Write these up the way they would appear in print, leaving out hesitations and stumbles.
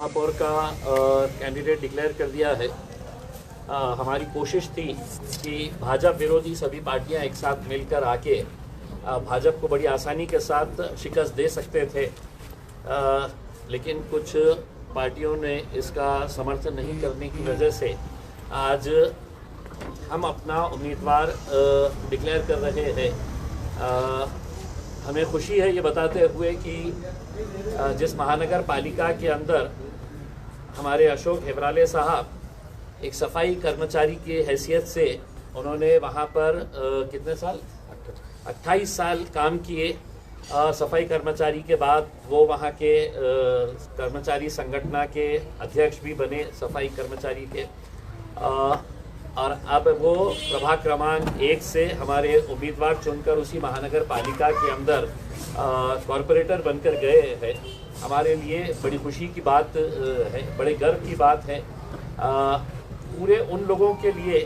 महापौर का candidate declare कर दिया है। हमारी कोशिश थी कि भाजपा विरोधी सभी पार्टियां एक साथ मिलकर आके भाजपा को बड़ी आसानी के साथ शिकस्त दे सकते थे, लेकिन कुछ पार्टियों ने इसका समर्थन नहीं करने की वजह से आज हम अपना उम्मीदवार डिक्लेयर कर रहे हैं। हमें खुशी है ये बताते हुए कि जिस महानगर पालिका के अंदर हमारे अशोक हेब्राले साहब एक सफाई कर्मचारी की हैसियत से उन्होंने वहाँ पर कितने साल 28 साल काम किए। सफाई कर्मचारी के बाद वो वहाँ के कर्मचारी संगठन के अध्यक्ष भी बने सफाई कर्मचारी के, और अब वो प्रभाग क्रमांक 1 से हमारे उम्मीदवार चुनकर उसी महानगर पालिका के अंदर कॉरपोरेटर बनकर गए हैं। हमारे लिए बड़ी खुशी की बात है, बड़े गर्व की बात है पूरे उन लोगों के लिए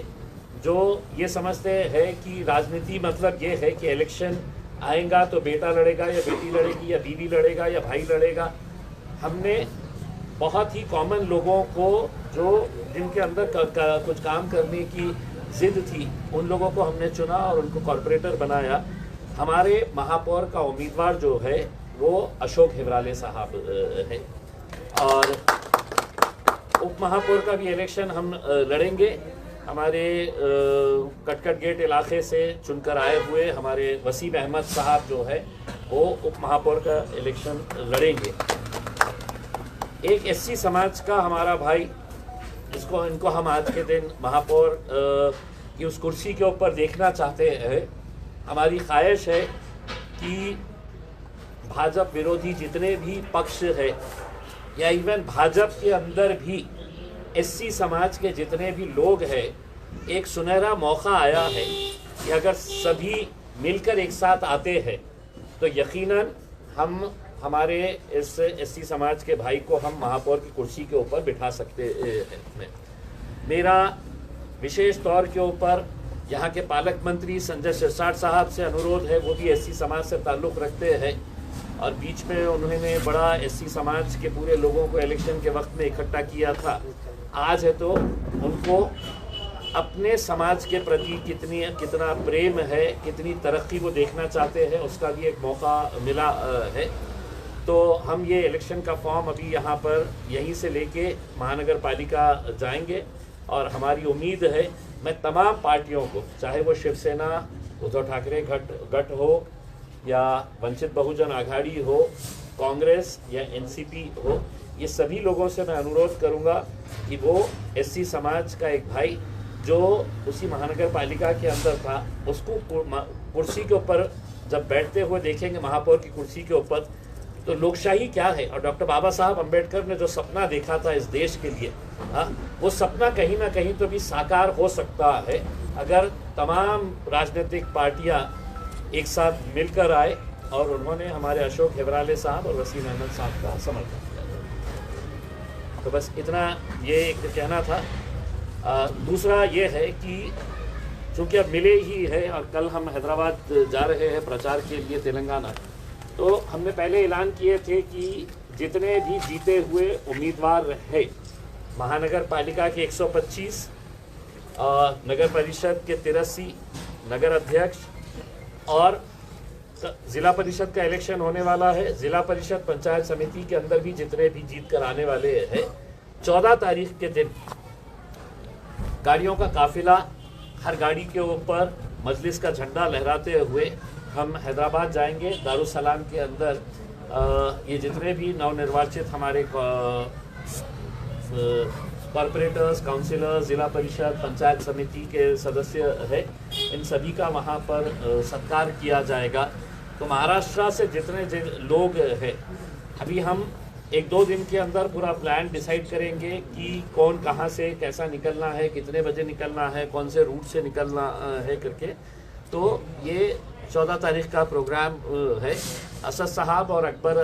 जो ये समझते हैं कि राजनीति मतलब ये है कि इलेक्शन आएगा तो बेटा लड़ेगा या बेटी लड़ेगी या बीवी लड़ेगा या भाई लड़ेगा। हमने बहुत ही कॉमन लोगों को जो जिनके अंदर कुछ काम करने की जिद थी उन लोगों को हमने चुना और उनको कॉरपोरेटर बनाया। हमारे महापौर का उम्मीदवार जो है वो अशोक हेब्राले साहब है, और उप महापौर का भी इलेक्शन हम लड़ेंगे। हमारे कटकट गेट इलाके से चुनकर आए हुए हमारे वसीम अहमद साहब जो है वो उप महापौर का इलेक्शन लड़ेंगे। एक एससी समाज का हमारा भाई इनको हम आज के दिन महापौर की उस कुर्सी के ऊपर देखना चाहते हैं। हमारी ख्वाहिश है कि भाजपा विरोधी जितने भी पक्ष है या इवन भाजपा के अंदर भी एससी समाज के जितने भी लोग हैं, एक सुनहरा मौका आया है कि अगर सभी मिलकर एक साथ आते हैं तो यकीनन हम हमारे इस एससी समाज के भाई को हम महापौर की कुर्सी के ऊपर बिठा सकते हैं। मेरा विशेष तौर के ऊपर यहाँ के पालक मंत्री संजय सिरसाट साहब से अनुरोध है, वो भी एससी समाज से ताल्लुक़ रखते हैं और बीच में उन्होंने बड़ा एससी समाज के पूरे लोगों को इलेक्शन के वक्त में इकट्ठा किया था। आज है तो उनको अपने समाज के प्रति कितना प्रेम है, कितनी तरक्की वो देखना चाहते हैं, उसका भी एक मौका मिला है। तो हम ये इलेक्शन का फॉर्म अभी यहाँ पर यहीं से लेके महानगर पालिका जाएंगे और हमारी उम्मीद है मैं तमाम पार्टियों को, चाहे वो शिवसेना उद्धव ठाकरे गठ हो या वंचित बहुजन आघाड़ी हो, कांग्रेस या एनसीपी हो, ये सभी लोगों से मैं अनुरोध करूंगा कि वो एससी समाज का एक भाई जो उसी महानगर पालिका के अंदर था उसको कुर्सी के ऊपर जब बैठते हुए देखेंगे, महापौर की कुर्सी के ऊपर, तो लोकशाही क्या है और डॉक्टर बाबा साहब अम्बेडकर ने जो सपना देखा था इस देश के लिए, वो सपना कहीं ना कहीं तो भी साकार हो सकता है अगर तमाम राजनीतिक पार्टियां एक साथ मिलकर आए और उन्होंने हमारे अशोक हेब्राले साहब और वसीम अहमद साहब का समर्थन किया। तो बस इतना ये एक कहना था। दूसरा ये है कि चूँकि अब मिले ही है और कल हम हैदराबाद जा रहे हैं प्रचार के लिए तेलंगाना, तो हमने पहले ऐलान किए थे कि जितने भी जीते हुए उम्मीदवार है महानगर पालिका के 125, नगर परिषद के 83, नगर अध्यक्ष और ज़िला परिषद का इलेक्शन होने वाला है। ज़िला परिषद पंचायत समिति के अंदर भी जितने भी जीत कर आने वाले हैं, 14 तारीख के दिन गाड़ियों का काफिला हर गाड़ी के ऊपर मजलिस का झंडा लहराते हुए हम हैदराबाद जाएंगे। दारुसलाम के अंदर ये जितने भी नवनिर्वाचित हमारे कॉरपोरेटर्स, काउंसिलर्स, ज़िला परिषद, पंचायत समिति के सदस्य हैं, इन सभी का वहाँ पर सत्कार किया जाएगा। तो महाराष्ट्र से जितने लोग हैं, अभी हम 1-2 दिन के अंदर पूरा प्लान डिसाइड करेंगे कि कौन कहाँ से कैसा निकलना है, कितने बजे निकलना है, कौन से रूट से निकलना है करके। तो ये 14 तारीख का प्रोग्राम है। असद साहब और अकबर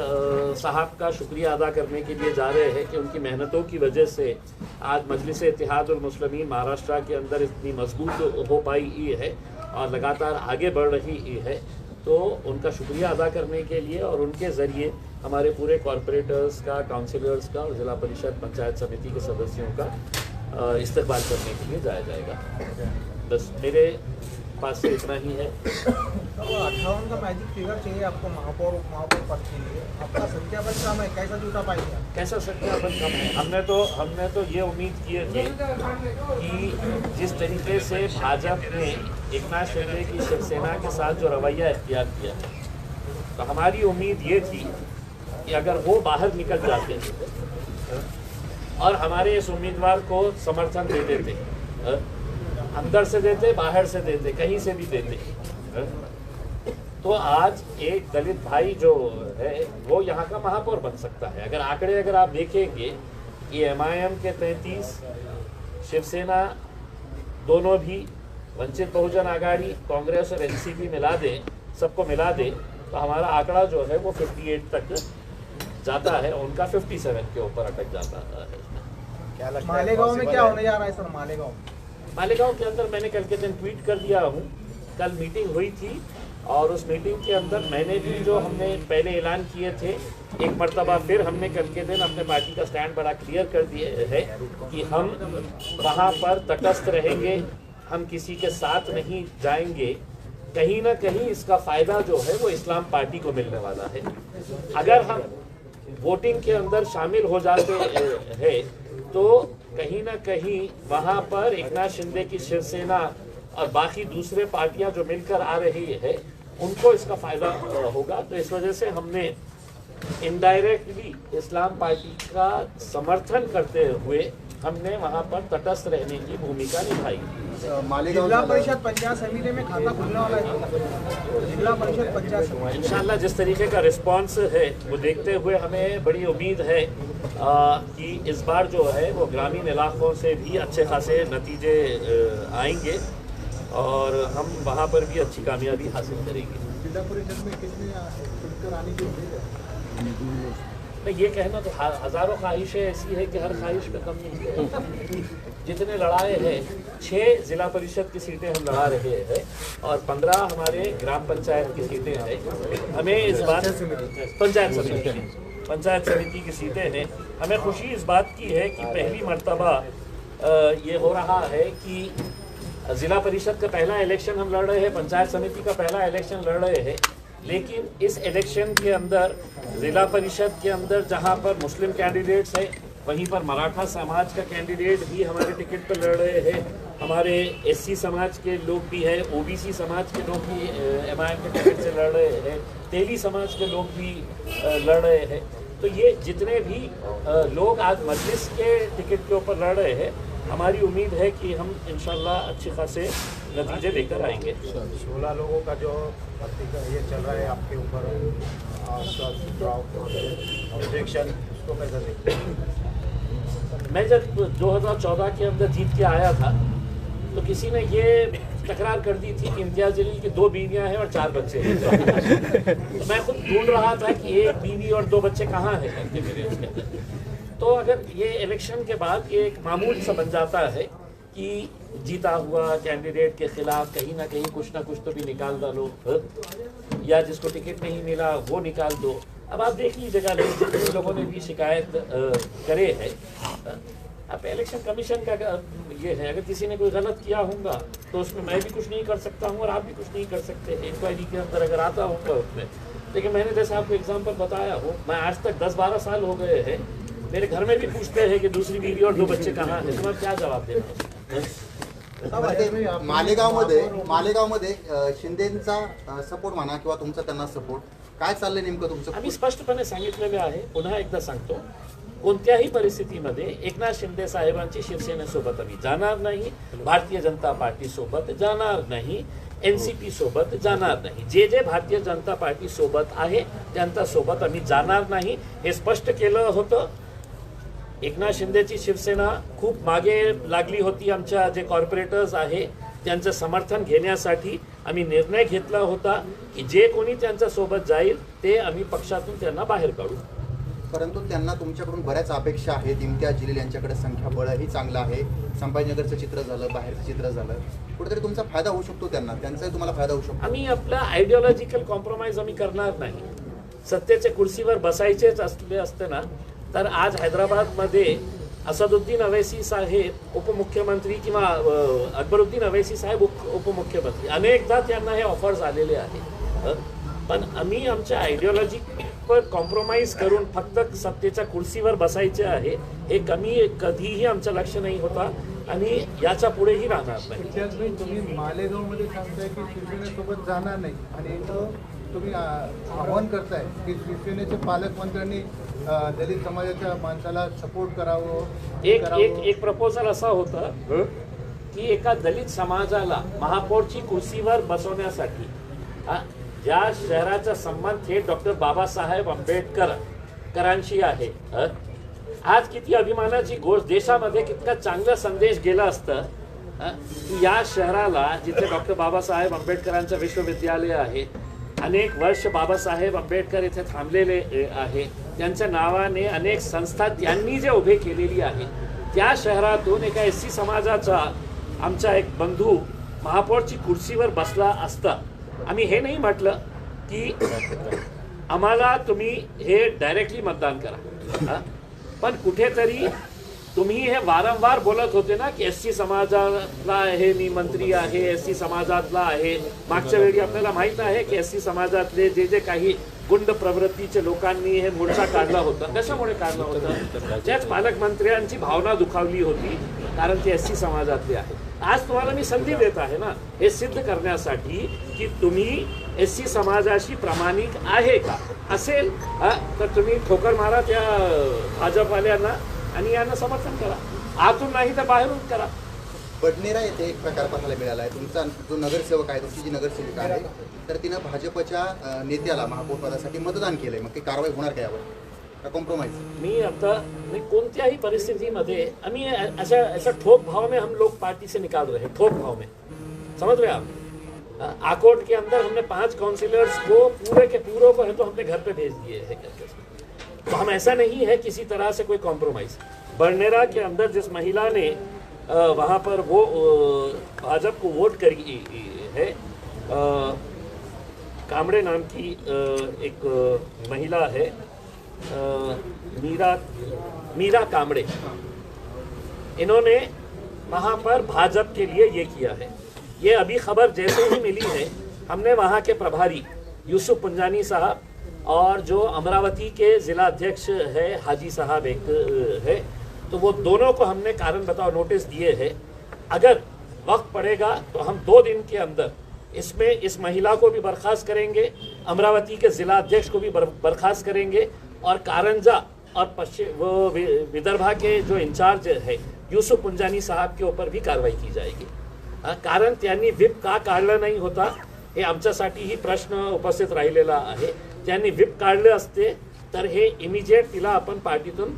साहब का शुक्रिया अदा करने के लिए जा रहे हैं कि उनकी मेहनतों की वजह से आज मजलिस इत्तेहादुल मुस्लिमीन महाराष्ट्र के अंदर इतनी मजबूत हो पाई है और लगातार आगे बढ़ रही है। तो उनका शुक्रिया अदा करने के लिए और उनके ज़रिए हमारे पूरे कॉरपोरेटर्स का, काउंसिलर्स का और जिला परिषद पंचायत समिति के सदस्यों का इस्तकबाल करने के लिए जाया जाएगा। बस मेरे पास से इतना ही है। 58 का मैजिक फिगर चाहिए आपको महापौर पद के लिए, आपका सत्यापन कम है, कैसा जुटा पाएंगे? कैसा सत्यापन कम है? हमने तो ये उम्मीद की थी कि जिस तरीके से भाजपा ने एकनाथ शिंदे की शिवसेना के साथ जो रवैया इख्तियार किया, तो हमारी उम्मीद ये थी कि अगर वो बाहर निकल जाते और हमारे इस उम्मीदवार को समर्थन दे देते, अंदर से देते, बाहर से देते, कहीं से भी देते, तो आज एक दलित भाई जो है वो यहाँ का महापौर बन सकता है। अगर आप देखेंगे कि MIM के 33, शिवसेना दोनों भी, वंचित बहुजन आघाड़ी, कांग्रेस और NCP मिला दें, सबको मिला दें, तो हमारा आंकड़ा जो है वो 58 तक जाता है, उनका 57 के ऊपर अटक जाता है। क्या लगता है मालेगांव में क्या होने जा रहा है सर? मालेगांव के अंदर मैंने कल के दिन ट्वीट कर दिया हूँ, कल मीटिंग हुई थी और उस मीटिंग के अंदर मैंने भी जो हमने पहले ऐलान किए थे, एक मर्तबा फिर हमने कल के दिन अपने पार्टी का स्टैंड बड़ा क्लियर कर दिए है कि हम वहाँ पर तटस्थ रहेंगे, हम किसी के साथ नहीं जाएंगे। कहीं ना कहीं इसका फ़ायदा जो है वो इस्लाम पार्टी को मिलने वाला है। अगर हम वोटिंग के अंदर शामिल हो जाते हैं तो कहीं ना कहीं वहाँ पर एकनाथ शिंदे की शिवसेना और बाकी दूसरे पार्टियां जो मिलकर आ रही है उनको इसका फायदा होगा। तो इस वजह से हमने इनडायरेक्टली इस्लाम पार्टी का समर्थन करते हुए हमने वहाँ पर तटस्थ रहने की भूमिका निभाई। जिला परिषद पंचायत समिति में खाता खुलने वाला है, जिला परिषद पंचायत समिति इंशाल्लाह जिस तरीके का रिस्पांस है वो देखते हुए हमें बड़ी उम्मीद है कि इस बार जो है वो ग्रामीण इलाकों से भी अच्छे खासे नतीजे आएंगे और हम वहाँ पर भी अच्छी कामयाबी हासिल करेंगे। जिला परिषद में कितने आने की उम्मीद है? नहीं, ये कहना तो हज़ारों ख्वाहिशें ऐसी है कि हर ख्वाहिश में कम नहीं है। जितने लड़ाए हैं, 6 जिला परिषद की सीटें हम लड़ा रहे हैं और 15 हमारे ग्राम पंचायत की सीटें हैं। हमें इस बात पंचायत समिति की सीटें हैं, हमें खुशी इस बात की है कि पहली मर्तबा ये हो रहा है कि जिला परिषद का पहला इलेक्शन हम लड़ रहे हैं, पंचायत समिति का पहला इलेक्शन लड़ रहे हैं, लेकिन इस इलेक्शन के अंदर जिला परिषद के अंदर जहां पर मुस्लिम कैंडिडेट्स हैं, वहीं पर मराठा समाज का कैंडिडेट भी हमारे टिकट पर लड़ रहे हैं, हमारे SC समाज के लोग भी हैं, OBC समाज के लोग भी MIM के टिकट से लड़ रहे हैं, तेली समाज के लोग भी लड़ रहे हैं। तो ये जितने भी लोग आज मजलिस के टिकट के ऊपर लड़ रहे हैं, हमारी उम्मीद है कि हम इंशाल्लाह अच्छे खासे नतीजे लेकर आएंगे। 16 लोगों का जो ये चल रहा है आपके ऊपर ऑब्जेक्शन, उसको कैसे देखते हैं? मैं जब 2014 के अंदर जीत के आया था तो किसी ने ये तकरार कर दी थी कि इम्तियाज़ जलील की 2 बीवियां हैं और 4 बच्चे हैं। तो मैं खुद ढूंढ रहा था कि 1 बीवी और 2 बच्चे कहाँ हैं करके मेरे उसके अंदर। तो अगर ये इलेक्शन के बाद ये एक मामूल सा बन जाता है कि जीता हुआ कैंडिडेट के खिलाफ कहीं ना कहीं कुछ ना कुछ तो भी निकाल डालो, या जिसको टिकट नहीं मिला वो निकाल दो। अब आप देख लीजिएगा, लोगों ने भी शिकायत करे है। अब इलेक्शन कमीशन का ये है, अगर किसी ने कोई गलत किया होगा तो उसमें मैं भी कुछ नहीं कर सकता हूँ और आप भी कुछ नहीं कर सकते हैं। इंक्वायरी के अंदर अगर आता होगा उसमें, लेकिन मैंने जैसे आपको एग्जाम्पल बताया हो, मैं आज तक 10-12 साल हो गए हैं, मेरे घर में भी पूछते हैं कि दूसरी बीवी और 2 बच्चे कहाँ हैं, तो मैं क्या जवाब देना। मालेगावमध्ये शिंदेचा सपोर्ट म्हणा किंवा तुमचा त्यांना सपोर्ट, काय चाललंय नेमकं तुमचं? आम्ही स्पष्टपणे सांगितलेले आहे, पुन्हा एकदा सांगतो, कोणत्याही परिस्थितीमध्ये एकनाथ शिंदे साहेबांची शिवसेनेसोबत आम्ही जाणार नाही, भारतीय जनता पार्टी सोबत जाणार नाही, NCP सोबत जाणार नाही। जे जे भारतीय जनता पार्टी सोबत आहे त्यांच्या सोबत आम्ही जाणार नाही हे स्पष्ट केलं होतं। एकनाथ शिंदेची शिवसेना खूप मागे लागली होती, आमच्या जे कॉर्पोरेटर्स आहे त्यांचं समर्थन घेण्यासाठी आम्ही निर्णय घेतला होता की जे कोणी त्यांच्या सोबत जाईल ते आम्ही पक्षातून त्यांना बाहेर काढू। परंतु त्यांना तुमच्याकडून बऱ्याच अपेक्षा आहेत। इम्तियाज जलील यांच्याकडे संख्याबळही चांगलं आहे, संभाजीनगरचं चित्र झालं, बाहेरचं चित्र झालं, कुठेतरी तुमचा फायदा होऊ शकतो, त्यांचाही तुम्हाला फायदा होऊ शकतो। आम्ही आपला आयडियोलॉजिकल कॉम्प्रोमाइज आम्ही करणार नाही। सत्तेच्या कुर्सीवर बसायचेच असले असते ना, तर आज हैदराबादमध्ये असदुद्दीन अवैसी साहेब उपमुख्यमंत्री किंवा अकबरुद्दीन अवैसी साहेब उपमुख्यमंत्री अनेकदा त्यांना हे ऑफर्स आलेले आहेत. पण आम्ही आमच्या आयडिओलॉजीवर कॉम्प्रोमाइज करून फक्त सत्तेच्या कुर्सीवर बसायचे आहे हे कधीही आमचं लक्ष नाही होता आणि याच्या पुढेही राहणार नाही. इतिहासभाई, तुम्ही मालेगावमध्ये सांगताय की शिवसेनेसोबत जाणार नाही आणि इथं तुम्ही आवाहन करताय की शिवसेनेचे पालकमंत्र्यांनी दलित समाजाच्या माणसाला सपोर्ट करावं. एक प्रपोजल असा होता की एका दलित समाजाला महापौरची कुर्सीवर बसवण्यासाठी ज्या शहराचा संबंध थेट डॉक्टर बाबासाहेब आंबेडकरांशी आहे, आज किती अभिमानाची गोष्ट, देशामध्ये कितका चांगला संदेश गेला असतं की या शहराला जिथे डॉक्टर बाबासाहेब आंबेडकरांचं विश्वविद्यालय आहे, अनेक वर्ष बाबासाहेब आंबेडकर इथे थांबलेले आहे, त्यांच्या नावाने अनेक संस्था त्यांनी जे उभे केलेली आहे, त्या शहरातून एका SC समाजाचा आमचा एक बंधू महापौरची कुर्सीवर बसला असता. आम्ही हे नाही म्हटलं की आम्हाला तुम्ही हे डायरेक्टली मतदान करा, पण कुठेतरी तुम्ही हे वारंवार बोलत होते ना की SC समाजाला हे मी मंत्री आहे, SC समाजातला आहे. मागच्या वेळी आपल्याला माहित आहे की SC समाजातले जे काही गुंड प्रवृत्तीचे लोकांनी हे मोर्चा काढला होता. कशामुळे काढला होता? त्याच पालकमंत्र्यांची भावना दुखावली होती, कारण ते SC समाजातले आहे. आज तुम्हाला मी संधी देत आहे ना हे सिद्ध करण्यासाठी की तुम्ही SC समाजाशी प्रामाणिक आहे का. असेल तर तुम्ही ठोकर मारा त्या भाजपवाल्यांना आणि यांना समर्थन करा, आतून नाही तर बाहेरून करा. बडनेरा येथे एक प्रकार पाहायला मिळाला आहे. तुमचा जो नगरसेवक आहे, तुमची जी नगरसेविका आहे, तर तिनं भाजपच्या नेत्याला महापौरपदासाठी मतदान केलंय. मग ती कारवाई होणार काय यावर? कॉम्प्रोमाइज? मी कोणत्याही परिस्थितीमध्ये आम्ही ऐसा ठोक भाव में हम लोग पार्टी से निकाल रहे हैं, ठोक भाव में, समझ रहे आप. आकोट के अंदर हमने 5 काउंसिलर्स को पूरे के पूरों को है तो हमने घर पे भेज दिए हैं. तो हम ऐसा नहीं है किसी तरह से कोई कॉम्प्रोमाइज. बरनेरा के अंदर जिस महिला ने वहाँ पर वो भाजपा को वोट करी है, कामड़े नाम की एक महिला है, मीरा कामड़े, इन्होंने वहाँ पर भाजपा के लिए ये किया है. ये अभी खबर जैसे ही मिली है, हमने वहाँ के प्रभारी यूसुफ पुंजानी साहब और जो अमरावती के जिला अध्यक्ष है हाजी साहब एक है, तो वो दोनों को हमने कारण बताओ नोटिस दिए हैं. अगर वक्त पड़ेगा तो हम 2 दिन के अंदर इसमें इस महिला को भी बर्खास्त करेंगे, अमरावती के जिला अध्यक्ष को भी बर्खास्त करेंगे और कारंजा और पश्चिम विदर्भा के जो इंचार्ज है यूसुफ पुंजानी साहब के ऊपर भी कार्रवाई की जाएगी. कारण त्यांनी व्हिप का काढलं नाही होता हे आमच्यासाठीही प्रश्न उपस्थित राहिलेला आहे. त्यांनी व्हिप काढले असते तर हे इमिजिएट तिला आपण पार्टीतून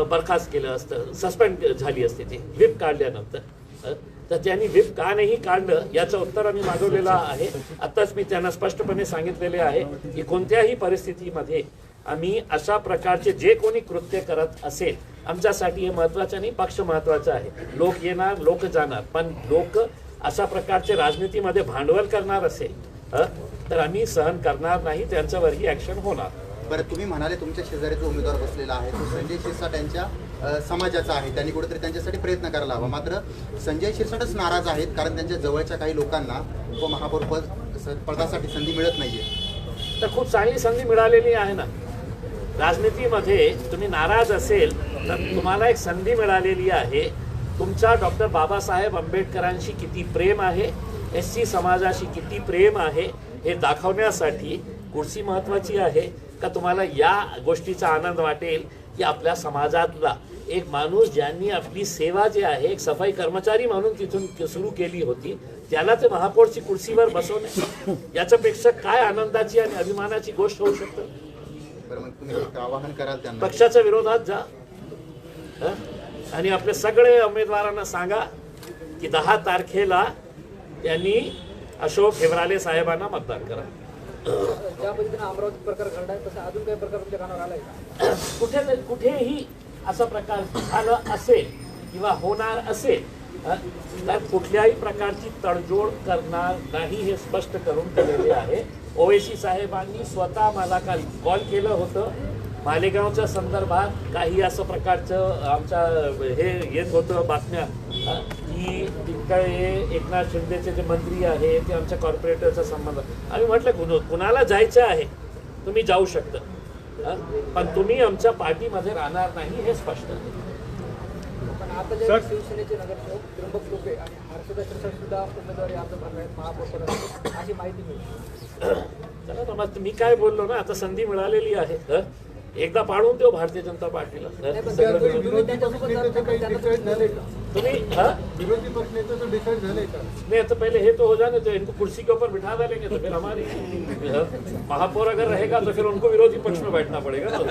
बरखास्त केलं असतं, सस्पेंड झाली असते ती व्हिप काढल्यानंतर. तर त्यांनी व्हिप का नाही काढलं याचं उत्तर आम्ही मागवलेलं आहे. आत्ताच मी त्यांना स्पष्टपणे सांगितलेले आहे की कोणत्याही परिस्थितीमध्ये आम्ही अशा प्रकारचे जे कोणी कृत्य करत असेल, आमच्यासाठी हे महत्त्वाचं नाही, पक्ष महत्त्वाचा आहे. लोक येणार, लोक जाणार, पण लोक अशा प्रकारचे राजनीतीमध्ये भांडवल करणार असेल तर आम्ही सहन करणार नाही, त्यांच्यावरही ॲक्शन होणार. बरं, तुम्ही म्हणाले तुमच्या शेजारी जो उमेदवार बसलेला आहे तो संजय शिरसाट यांच्या समाजाचा आहे, त्यांनी कुठेतरी त्यांच्यासाठी प्रयत्न करायला हवा. मात्र संजय शिरसाटच नाराज आहेत, कारण त्यांच्या जवळच्या काही लोकांना उपमहापौर पदासाठी संधी मिळत नाहीये. तर खूप चांगली संधी मिळालेली आहे ना. राजनीतीमध्ये तुम्ही नाराज असेल तर तुम्हाला एक संधी मिळालेली आहे. तुमच्या डॉक्टर बाबासाहेब आंबेडकरांशी किती प्रेम आहे, SC समाजाशी किती प्रेम आहे हे दाखवण्यासाठी कुर्सी महत्त्वाची आहे का तुम्हाला या गोष्टीचा आनंद वाटेल की आपल्या समाजातला एक माणूस ज्यांनी आपली सेवा जी आहे एक सफाई कर्मचारी म्हणून तिथून सुरू केली होती, त्याला ते महापौरची कुर्सीवर बसवणे याच्यापेक्षा काय आनंदाची आणि अभिमानाची गोष्ट होऊ शकते. बरं, मग तुम्ही एक आवाहन कराल त्यांना? पक्षाच्या विरोधात जा आणि आपल्या सगळे उमेदवारांना सांगा की 10 तारखेला त्यांनी अशोक हेवराले साहेबांना मतदान करा. ज्या पद्धतीने अमरावती प्रकार घडलाय तसं अजून काही प्रकार तुमच्या कानावर आलाय का? कुठेही असा प्रकार झाला असेल किंवा होणार असेल तर कुठल्याही प्रकारची तडजोड करणार नाही हे स्पष्ट करून दिलेले आहे. ओवेसी साहेबांनी स्वतः मला काल कॉल केलं होतं. मालेगावच्या संदर्भात काही असं प्रकारचं आमच्या हे येत होतं बातम्या की तिकडे एकनाथ शिंदेचे जे मंत्री आहे ते आमच्या कॉर्पोरेटरचा संबंध. आम्ही म्हटलं कुणाला जायचं आहे तुम्ही जाऊ शकता, पण तुम्ही आमच्या पार्टीमध्ये राहणार नाही हे स्पष्ट आहे. पण आता जे शिवसेनेचे नगरसेवक त्र्यंबक टोपे आणि हर्षदा शिरसाट सुद्धा उमेदवारी अर्ज भरणार आहेत महापौरपदासाठी अशी माहिती मिळते. चला तर मग मी काय बोललो ना, आता संधी मिळालेली आहे. एकदा पाडून देऊ भारतीय जनता पार्टीला. विरोधी पक्षनेते काही डिसाइड झाले का? तुम्ही विरोधी पक्षनेते तो डिसाइड झाले का? नहीं तो पहले ये तो हो जाने तो इनको कुर्सी के ऊपर बिठा डालेंगे तो फिर हमारी महापौर अगर रहेगा तो फिर उनको विरोधी पक्ष में बैठना पड़ेगा. तो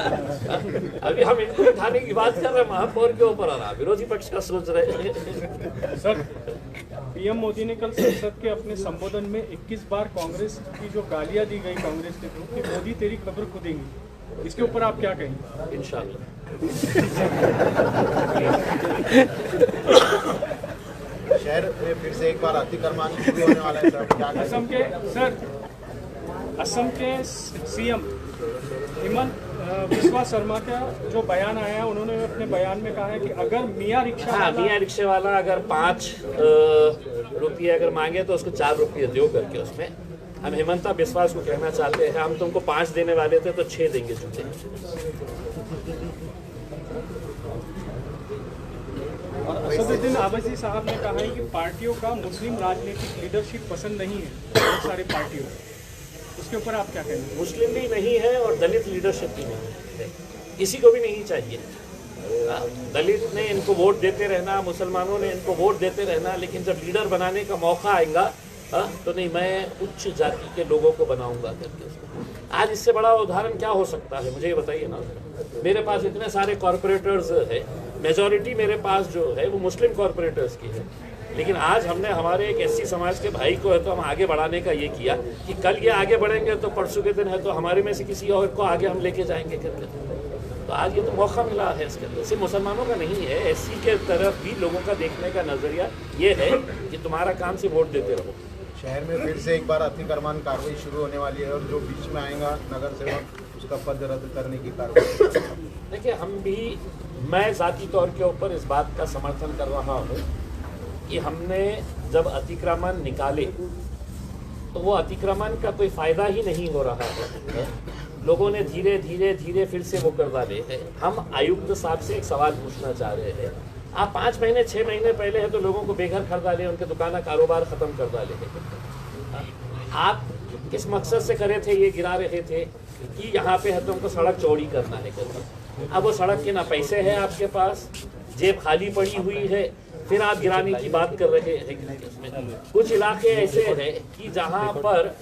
अभी हम इनको बिठाने की बात कर रहे हैं महापौर के ऊपर, आ रहा विरोधी पक्ष का सोच रहे हैं. सर, पीएम मोदी ने कल संसद के अपने संबोधन में 21 बार कांग्रेस की जो गालियां दी गई कांग्रेस के थ्रू कि मोदी तेरी खबर खुदेंगी, इसके ऊपर आप क्या कहेंगे? इंशाल्लाह. शहर में फिर से एक बार अतिक्रमण शुरू होने वाला है सर, क्या असम के सीएम हिमंत बिस्वा शर्मा का जो बयान आया, उन्होंने अपने बयान में कहा है कि अगर मियाँ रिक्शे वाला अगर 5 रुपये अगर मांगे तो उसको 4 रुपये दो करके उसमें हम हिमंता बिस्वास को कहना चाहते हैं हम तुमको 5 देने वाले थे तो 6 देंगे जूते. और असदुद्दीन आबसी साहब ने कहा है कि पार्टियों का मुस्लिम राजनीतिक लीडरशिप पसंद नहीं है बहुत सारी पार्टियों. इसके ऊपर आप क्या कहेंगे? मुस्लिम भी नहीं है और दलित लीडरशिप भी नहीं है, किसी को भी नहीं चाहिए. दलित ने इनको वोट देते रहना, मुसलमानों ने इनको वोट देते रहना, लेकिन जब लीडर बनाने का मौका आएगा तो नहीं मैं उच्च जाति के लोगों को बनाऊंगा करके उसको. आज इससे बड़ा उदाहरण क्या हो सकता है मुझे ये बताइए ना. मेरे पास इतने सारे कॉरपोरेटर्स है, मेजॉरिटी मेरे पास जो है वो मुस्लिम कॉरपोरेटर्स की है, लेकिन आज हमने हमारे एक एससी समाज के भाई को है तो हम आगे बढ़ाने का ये किया कि कल ये आगे बढ़ेंगे तो परसों के दिन है तो हमारे में से किसी और को आगे हम लेके जाएंगे करके. तो आज ये तो मौका मिला है इसके अंदर. सिर्फ मुसलमानों का नहीं है, एससी के तरफ भी लोगों का देखने का नजरिया ये है कि तुम्हारा काम से वोट देते रहो. शहर में फिर से एक बार अतिक्रमण कार्रवाई शुरू होने वाली है और जो बीच में आएगा नगर सेवक उसका पद रद्द करने की कार्रवाई. देखिए मैं ज़ाती तौर के ऊपर इस बात का समर्थन कर रहा हूँ कि हमने जब अतिक्रमण निकाले तो वो अतिक्रमण का कोई फ़ायदा ही नहीं हो रहा है. लोगों ने धीरे धीरे फिर से वो कर डाले हैं. हम आयुक्त साहब से एक सवाल पूछना चाह रहे हैं. आप 5 महीने 6 महीने पहले है तो लोगों को बेघर कर डाले, उनके दुकान कारोबार ख़त्म कर डाले हैं. आप किस मकसद से करे थे ये गिरा रहे थे कि यहाँ पे है तो उनको सड़क चौड़ी करना है करके. अब वो सड़क के ना पैसे हैं आपके पास, जेब खाली पड़ी हुई है, फिर आप गिराने की बात कर रहे हैं. कुछ इलाके ऐसे हैं कि जहाँ पर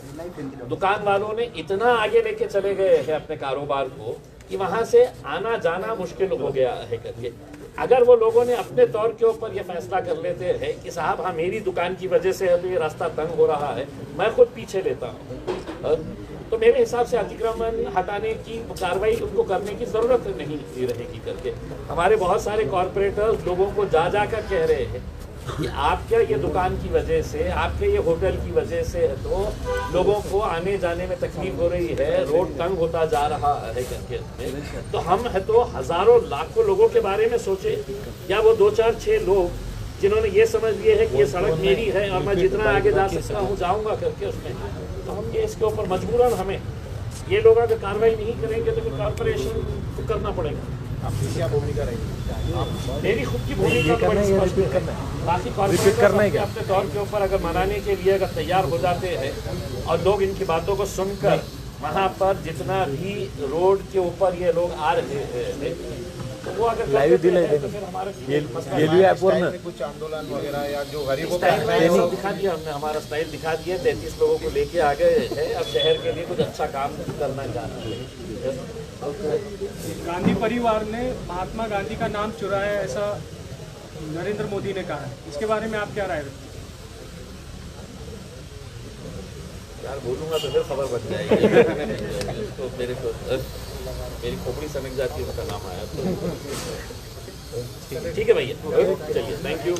दुकान वालों ने इतना आगे लेके चले गए हैं अपने कारोबार को कि वहाँ से आना जाना मुश्किल हो गया है करके. अगर वो लोगों ने अपने तौर के ऊपर ये फैसला कर लेते हैं कि साहब हाँ मेरी दुकान की वजह से है तो ये रास्ता तंग हो रहा है, मैं खुद पीछे लेता हूँ, तो मेरे हिसाब से अतिक्रमण हटाने की कार्रवाई उनको करने की ज़रूरत नहीं रहेगी करके. हमारे बहुत सारे कॉरपोरेटर्स लोगों को जा कर कह रहे हैं कि आपके ये दुकान की वजह से, आपके ये होटल की वजह से तो लोगों को आने जाने में तकलीफ हो रही है, रोड तंग होता जा रहा है करके. तो हम है तो हज़ारों लाखों लोगों के बारे में सोचे, या वो 2 4 6 लोग जिन्होंने ये समझ लिए है कि ये सड़क मेरी है और मैं जितना आगे जा सकता हूँ जाऊँगा करके उसमें, तो हम ये इसके ऊपर मजबूरन हमें ये लोग अगर कार्रवाई नहीं करेंगे तो फिर कॉर्पोरेशन को करना पड़ेगा. आपकी क्या भूमिका रहेगी? मेरी खुद की भूमिका बड़ी स्पष्ट है. बाकी कॉर्पोरेट अपने तौर के ऊपर अगर मनाने के लिए अगर तैयार हो जाते हैं और लोग इनकी बातों को सुनकर वहाँ पर जितना भी रोड के ऊपर ये लोग आ रहे हैं तो वो अगर लाइव दिखाई तो फिर हमारा कुछ आंदोलन वगैरह या जो गरीबों स्टाइल दिखा दिया हमने, हमारा स्टाइल दिखा दिया. 33 लोगों को लेके आ गए हैं. अब शहर के लिए कुछ अच्छा काम करना चाह रहे हैं. गांधी परिवार ने महात्मा गांधी का नाम चुराया ऐसा नरेंद्र मोदी ने कहा है, इसके बारे में आप क्या राय रखते हैं? यार बोलूँगा तो फिर खबर बन जाएगी. तो मेरी खोपड़ी समझ जाती है, उसका नाम आया तो ठीक है भैया, चलिए, थैंक यू.